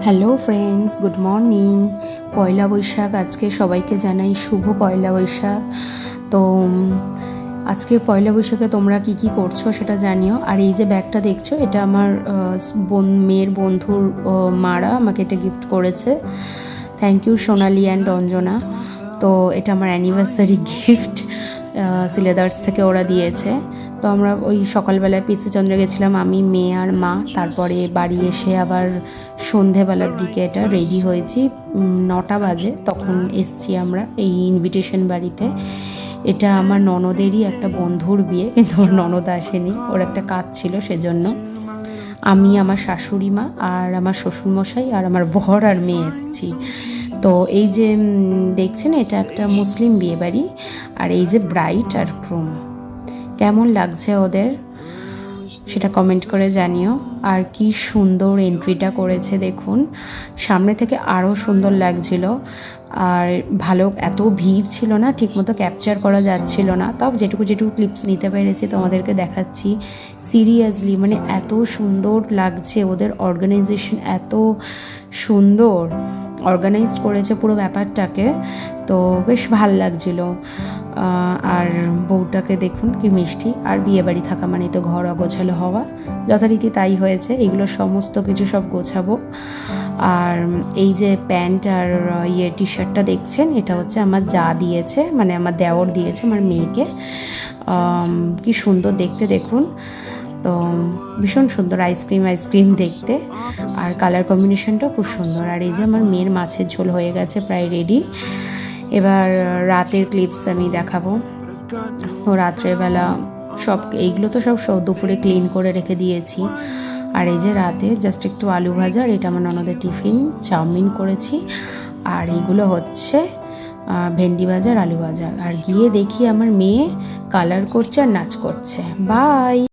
Hello friends, good morning. Poila Baishakh, আজকে সবাইকে জানাই শুভ পয়লা বৈশাখ। তো আজকে পয়লা বৈশাখে তোমরা কি কি করছো সেটা জানিও। আর এই যে ব্যাগটা দেখছো, এটা আমার মেয়ের বন্ধুর মারা আমাকে এটা গিফট করেছে। Thank you Sonali and Anjana. তো এটা আমার অ্যানিভার্সারি গিফট, সিলেদার্স থেকে ওরা দিয়েছে। তো আমরা ওই সকালবেলায় পিসিচন্দ্রে গেছিলাম, আমি, মেয়ে আর মা। তারপরে বাড়ি এসে আবার সন্ধেবেলার দিকে এটা রেডি হয়েছি, 9টা বাজে তখন এসছি আমরা এই ইনভিটেশন বাড়িতে। এটা আমার ননদেরই একটা বন্ধুর বিয়ে, কিন্তু ওর ননদ আসেনি, ওর একটা কাজ ছিল সেজন্য। আমি, আমার শাশুড়ি মা আর আমার শ্বশুরমশাই আর আমার বর আর মেয়ে এসেছি। তো এই যে দেখছেন, এটা একটা মুসলিম বিয়ে বাড়ি। আর এই যে ব্রাইড আর গ্রুম, কেমন লাগছে ওদের সেটা কমেন্ট করে জানিও। আর কি সুন্দর এন্ট্রিটা করেছে দেখুন, সামনে থেকে আরও সুন্দর লাগছিল। আর ভালো, এত ভিড় ছিল না, ঠিকমতো ক্যাপচার করা যাচ্ছিল না, তাও যেটুকু ক্লিপস নিতে পেরেছি তোমাদেরকে দেখাচ্ছি। সিরিয়াসলি মানে এত সুন্দর লাগছে, ওদের অর্গানাইজেশন এত সুন্দর অর্গানাইজ করেছে পুরো ব্যাপারটাকে। তো বেশ ভাল লাগছিল। আর বউটাকে দেখুন কি মিষ্টি। আর বিয়েবাড়ি থাকা মানে তো ঘর অগোছালো হওয়া, যথারীতি তাই হয়েছে। এগুলো সমস্ত কিছু সব গোছাবো। আর এই যে প্যান্ট আর টি শার্টটা দেখছেন, এটা হচ্ছে আমার যা দিয়েছে, মানে আমার দেওর দিয়েছে আমার মেয়েকে। কি সুন্দর দেখতে দেখুন। তো ভীষণ সুন্দর, আইসক্রিম দেখতে। আর কালার কম্বিনেশনটাও খুব সুন্দর। আর এই যে আমার মেয়ের মাছের ঝোল হয়ে গেছে, প্রায় রেডি। এবার রাতের ক্লিপস আমি দেখাবো। তো রাত্রেবেলা সব এইগুলো তো সব দুপুরে ক্লিন করে রেখে দিয়েছি। আর এই যে রাতে জাস্ট একটু আলু ভাজা, আর এটা আমার ননদের টিফিন, চাউমিন করেছি। আর এইগুলো হচ্ছে ভেন্ডি ভাজা আর আলু ভাজা। আর গিয়ে দেখি আমার মেয়ে কালার করছে আর নাচ করছে। বাই।